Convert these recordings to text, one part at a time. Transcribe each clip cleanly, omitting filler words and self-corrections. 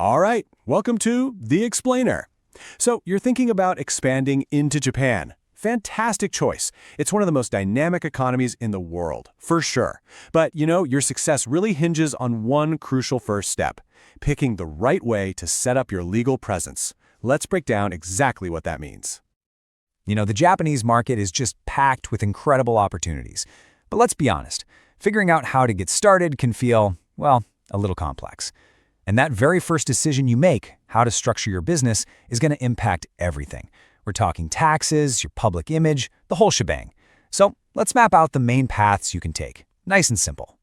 All right, welcome to The Explainer. So you're thinking about expanding into Japan. Fantastic choice. It's one of the most dynamic economies in the world, for sure. But your success really hinges on one crucial first step, picking the right way to set up your legal presence. Let's break down exactly what that means. The Japanese market is just packed with incredible opportunities. But let's be honest, figuring out how to get started can feel, well, a little complex. And that very first decision you make, how to structure your business, is going to impact everything. We're talking taxes, your public image, the whole shebang. So let's map out the main paths you can take. Nice and simple.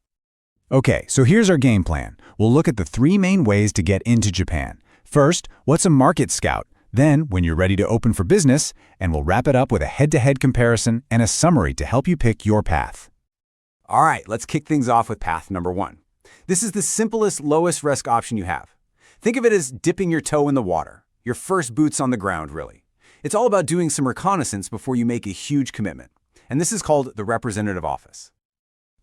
Okay, so here's our game plan. We'll look at the 3 main ways to get into Japan. First, what's a market scout? Then, when you're ready to open for business, and we'll wrap it up with a head-to-head comparison and a summary to help you pick your path. All right, let's kick things off with path number 1. This is the simplest, lowest risk option you have. Think of it as dipping your toe in the water, your first boots on the ground, really. It's all about doing some reconnaissance before you make a huge commitment. And this is called the representative office.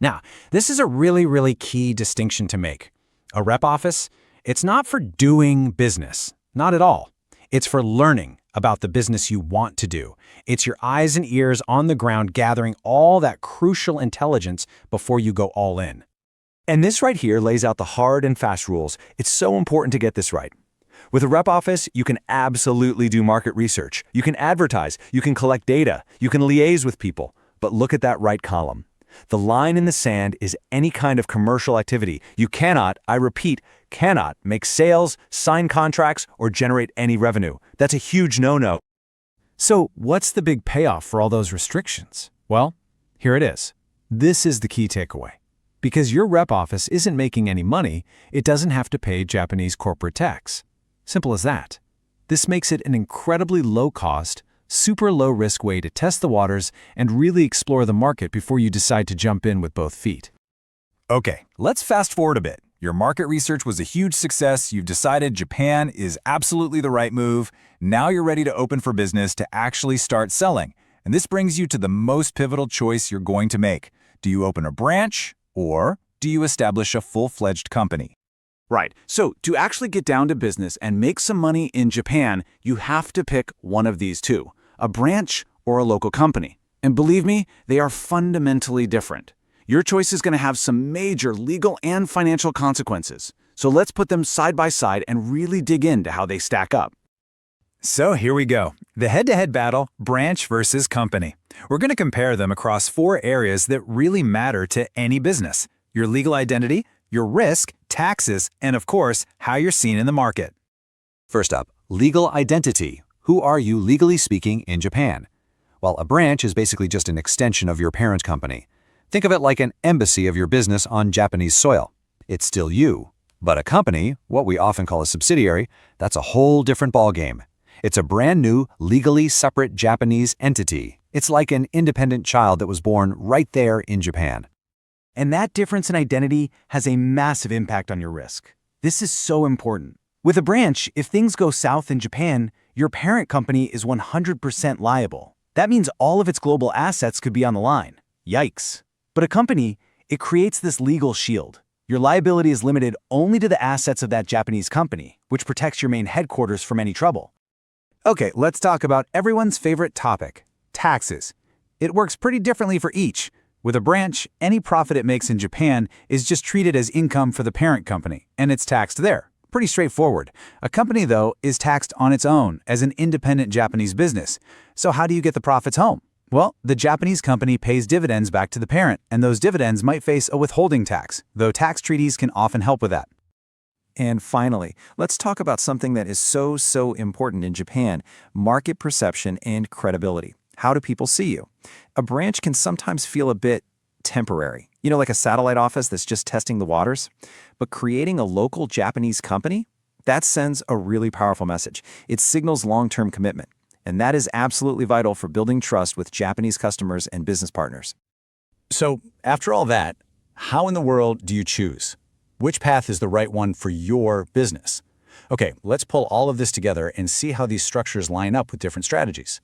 Now, this is a really key distinction to make. A rep office, it's not for doing business, not at all. It's for learning about the business you want to do. It's your eyes and ears on the ground gathering all that crucial intelligence before you go all in. And this right here lays out the hard and fast rules. It's so important to get this right. With a rep office, you can absolutely do market research. You can advertise, you can collect data, you can liaise with people. But look at that right column. The line in the sand is any kind of commercial activity. You cannot, I repeat, cannot make sales, sign contracts, or generate any revenue. That's a huge no-no. So what's the big payoff for all those restrictions? Well, here it is. This is the key takeaway. Because your rep office isn't making any money, it doesn't have to pay Japanese corporate tax. Simple as that. This makes it an incredibly low-cost, super low-risk way to test the waters and really explore the market before you decide to jump in with both feet. Okay, let's fast forward a bit. Your market research was a huge success. You've decided Japan is absolutely the right move. Now you're ready to open for business to actually start selling. And this brings you to the most pivotal choice you're going to make. Do you open a branch or do you establish a full-fledged company? Right, so to actually get down to business and make some money in Japan, you have to pick one of these two, a branch or a local company. And believe me, they are fundamentally different. Your choice is going to have some major legal and financial consequences. So let's put them side by side and really dig into how they stack up. So here we go. The head-to-head battle, branch versus company. We're going to compare them across 4 areas that really matter to any business: your legal identity, your risk, taxes, and of course, how you're seen in the market. First up, legal identity. Who are you legally speaking in Japan? Well, a branch is basically just an extension of your parent company. Think of it like an embassy of your business on Japanese soil. It's still you. But a company, what we often call a subsidiary, that's a whole different ballgame. It's a brand new, legally separate Japanese entity. It's like an independent child that was born right there in Japan. And that difference in identity has a massive impact on your risk. This is so important. With a branch, if things go south in Japan, your parent company is 100% liable. That means all of its global assets could be on the line. Yikes. But a company, it creates this legal shield. Your liability is limited only to the assets of that Japanese company, which protects your main headquarters from any trouble. Okay, let's talk about everyone's favorite topic, taxes. It works pretty differently for each. With a branch, any profit it makes in Japan is just treated as income for the parent company, and it's taxed there. Pretty straightforward. A company, though, is taxed on its own as an independent Japanese business. So how do you get the profits home? Well, the Japanese company pays dividends back to the parent, and those dividends might face a withholding tax, though tax treaties can often help with that. And finally, let's talk about something that is so important in Japan: market perception and credibility. How do people see you? A branch can sometimes feel a bit temporary, like a satellite office that's just testing the waters. But creating a local Japanese company, that sends a really powerful message. It signals long-term commitment. And that is absolutely vital for building trust with Japanese customers and business partners. So, after all that, how in the world do you choose? Which path is the right one for your business? Okay, let's pull all of this together and see how these structures line up with different strategies.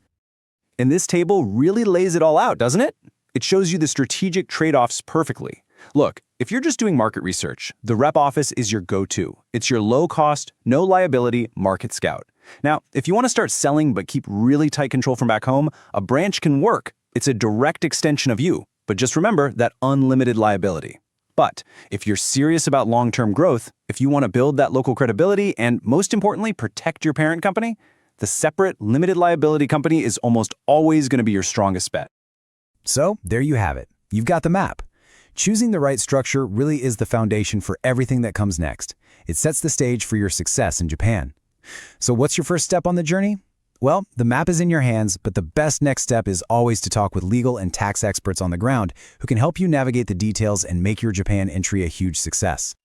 And this table really lays it all out, doesn't it? It shows you the strategic trade-offs perfectly. Look, if you're just doing market research, the rep office is your go-to. It's your low-cost, no-liability market scout. Now, if you want to start selling but keep really tight control from back home, a branch can work. It's a direct extension of you. But just remember that unlimited liability. But if you're serious about long-term growth, if you want to build that local credibility and, most importantly, protect your parent company, the separate, limited liability company is almost always going to be your strongest bet. So, there you have it. You've got the map. Choosing the right structure really is the foundation for everything that comes next. It sets the stage for your success in Japan. So what's your first step on the journey? Well, the map is in your hands, but the best next step is always to talk with legal and tax experts on the ground who can help you navigate the details and make your Japan entry a huge success.